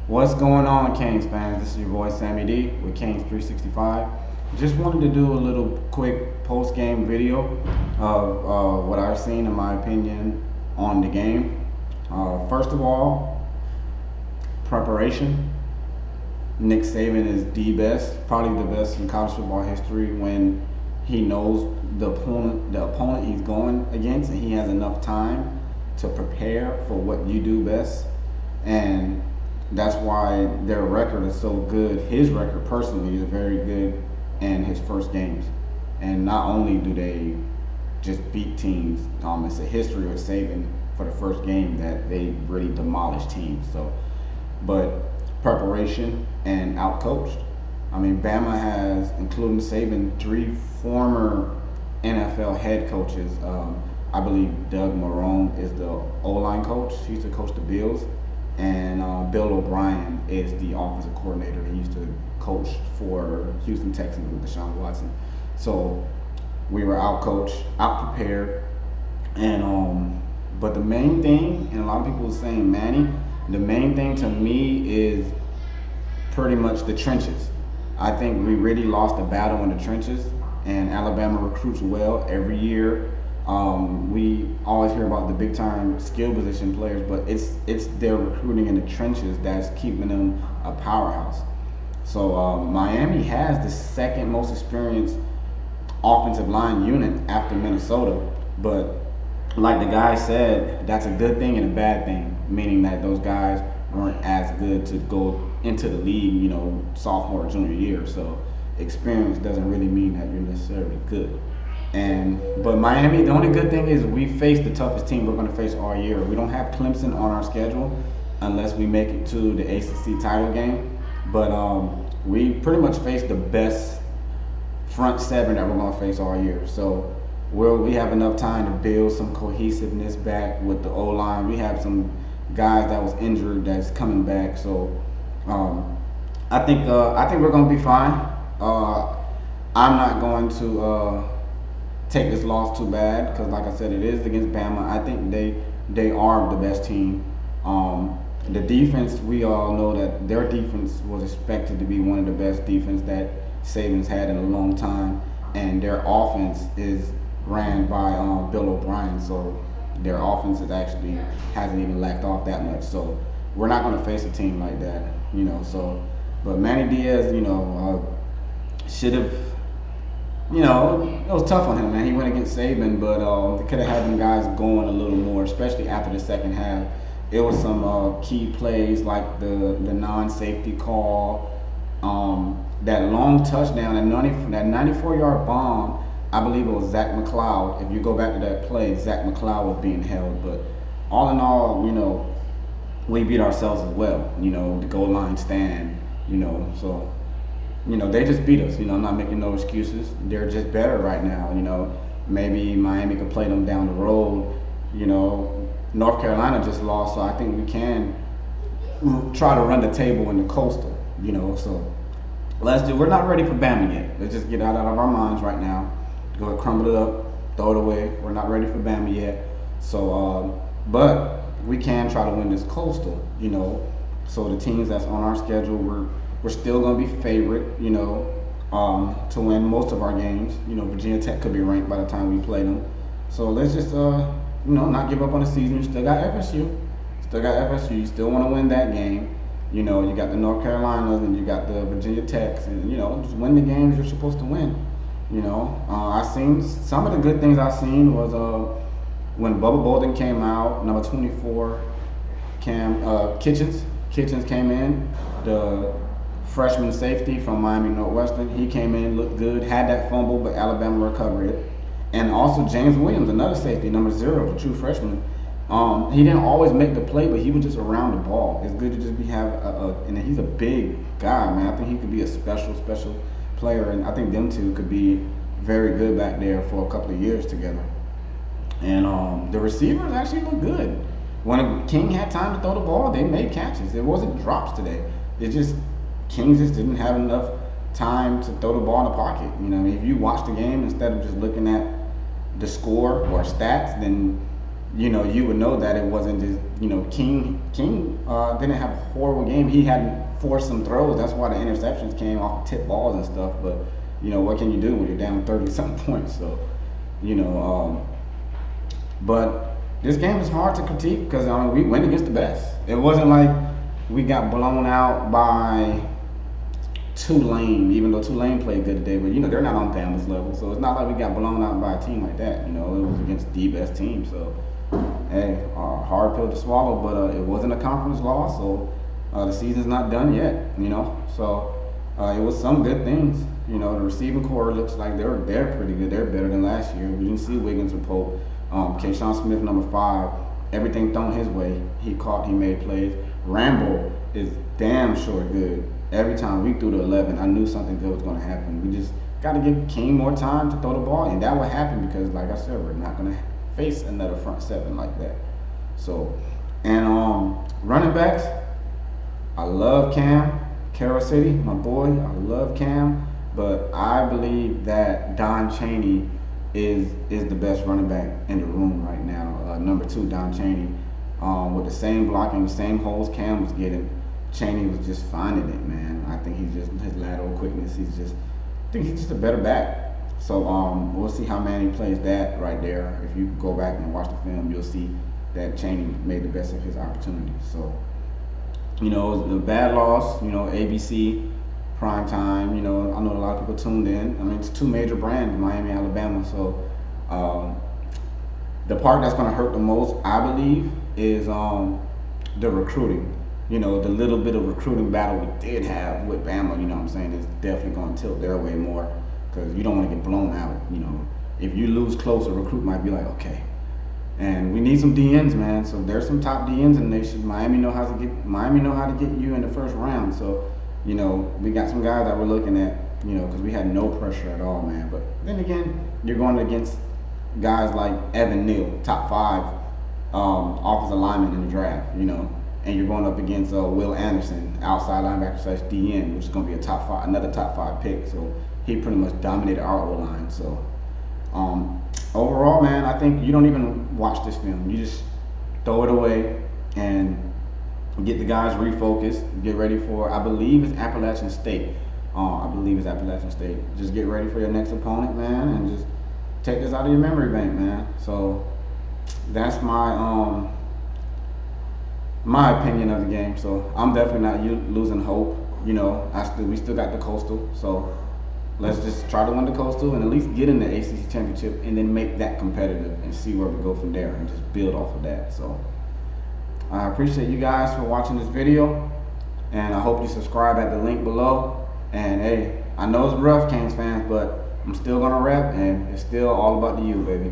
What's going on, Canes fans? This is your boy Sammy D with Canes 365. Just wanted to do a little quick post-game video of what I've seen, in my opinion, on the game. First of all, preparation. Nick Saban is the best, probably the best in college football history when he knows the opponent he's going against, and he has enough time to prepare for what you do best. And that's why their record is so good. His record personally is very good in his first games. And not only do they just beat teams, it's a history with Saban for the first game that they really demolished teams. So, but preparation and outcoached. I mean, Bama has, including Saban, three former NFL head coaches. I believe Doug Marrone is the O-line coach. He used to coach the Bills. And Bill O'Brien is the offensive coordinator. He used to coach for Houston Texans with Deshaun Watson. So we were out coached, out prepared, and but the main thing, and a lot of people are saying, Manny, the main thing to me is pretty much the trenches. I think we really lost the battle in the trenches, and Alabama recruits well every year. We always hear about the big time skill position players, but it's their recruiting in the trenches that's keeping them a powerhouse. So Miami has the second most experienced offensive line unit after Minnesota, but like the guy said, that's a good thing and a bad thing, meaning that those guys weren't as good to go into the league, sophomore or junior year. So experience doesn't really mean that you're necessarily good. But Miami, the only good thing is we face the toughest team we're going to face all year. We don't have Clemson on our schedule unless we make it to the ACC title game. But we pretty much face the best front seven that we're going to face all year. So we have enough time to build some cohesiveness back with the O-line. We have some guys that was injured that's coming back. So I think we're going to be fine. I'm not going to take this loss too bad because, like I said, it is against Bama. I think they are the best team. The defense, we all know that their defense was expected to be one of the best defense that Saban's had in a long time, and their offense is ran by Bill O'Brien. So their offense actually hasn't even lacked off that much. So we're not going to face a team like that, So, but Manny Diaz, should have. It was tough on him, man. He went against Saban, but they could have had them guys going a little more, especially after the second half. It was some key plays like the non-safety call, that long touchdown, that 94-yard bomb. I believe it was Zach McCloud. If you go back to that play, Zach McCloud was being held. But all in all, we beat ourselves as well. The goal line stand. So. They just beat us. I'm not making no excuses. They're just better right now. Maybe Miami could play them down the road. North Carolina just lost, so I think we can try to run the table in the Coastal. So we're not ready for Bama yet. Let's just get out of our minds right now. Go ahead, crumble it up, throw it away. We're not ready for Bama yet. So, but we can try to win this Coastal. So the teams that's on our schedule, we're still going to be favorite, to win most of our games. Virginia Tech could be ranked by the time we play them. So let's just, not give up on the season. You still got FSU. You still want to win that game. You got the North Carolinas and you got the Virginia Techs. And, just win the games you're supposed to win. I seen some of the good things I seen was when Bubba Bolden came out, number 24, Kitchens came in, the freshman safety from Miami Northwestern. He came in, looked good, had that fumble, but Alabama recovered it. And also James Williams, another safety, number 0, the true freshman. He didn't always make the play, but he was just around the ball. It's good to just and he's a big guy, man. I think he could be a special player, and I think them two could be very good back there for a couple of years together. And the receivers actually look good. When King had time to throw the ball, they made catches. It wasn't drops today. Kings just didn't have enough time to throw the ball in the pocket. If you watch the game instead of just looking at the score or stats, then you would know that it wasn't just, King didn't have a horrible game. He hadn't forced some throws. That's why the interceptions came off tip balls and stuff. But what can you do when you're down 30 something points? So, you know, but this game is hard to critique because we went against the best. It wasn't like we got blown out by Tulane, even though Tulane played good today, but they're not on Bama's level, so it's not like we got blown out by a team like that. It was against the best team, so hey, hard pill to swallow, but it wasn't a conference loss, so the season's not done yet. So it was some good things. The receiving core looks like they're pretty good. They're better than last year. We didn't see Wiggins or Pope. Kayshawn Smith, number 5, everything thrown his way. He made plays. Rambo is damn sure good. Every time we threw to 11, I knew something good was going to happen. We just got to give King more time to throw the ball, and that would happen because, like I said, we're not going to face another front seven like that. So, and running backs, I love Cam, Carroll City, my boy. I love Cam, but I believe that Don Chaney is the best running back in the room right now. Number 2, Don Chaney, with the same blocking, the same holes Cam was getting. Chaney was just finding it, man. I think his lateral quickness. I think he's just a better back. So we'll see how Manning plays that right there. If you go back and watch the film, you'll see that Chaney made the best of his opportunities. So it was a bad loss. ABC, prime time. I know a lot of people tuned in. It's 2 major brands, Miami, Alabama. So the part that's going to hurt the most, I believe, is the recruiting. The little bit of recruiting battle we did have with Bama, is definitely going to tilt their way more because you don't want to get blown out. If you lose close, a recruit might be like, okay. And we need some DNs, man. So there's some top DNs in the nation. Miami know how to get you in the first round. So we got some guys that we're looking at, because we had no pressure at all, man. But then again, you're going against guys like Evan Neal, top 5 offensive lineman in the draft, and you're going up against Will Anderson, outside linebacker / DN, which is going to be another top 5 pick. So he pretty much dominated our O-line. So overall, man, I think you don't even watch this film. You just throw it away and get the guys refocused, get ready for, I believe it's Appalachian State. Just get ready for your next opponent, man, and just take this out of your memory bank, man. So that's my opinion of the game. So I'm definitely not losing hope. We still got the Coastal. So let's just try to win the Coastal and at least get in the ACC Championship and then make that competitive and see where we go from there and just build off of that. So I appreciate you guys for watching this video, and I hope you subscribe at the link below. And hey, I know it's rough, Canes fans, but I'm still gonna rep, and it's still all about the U, baby.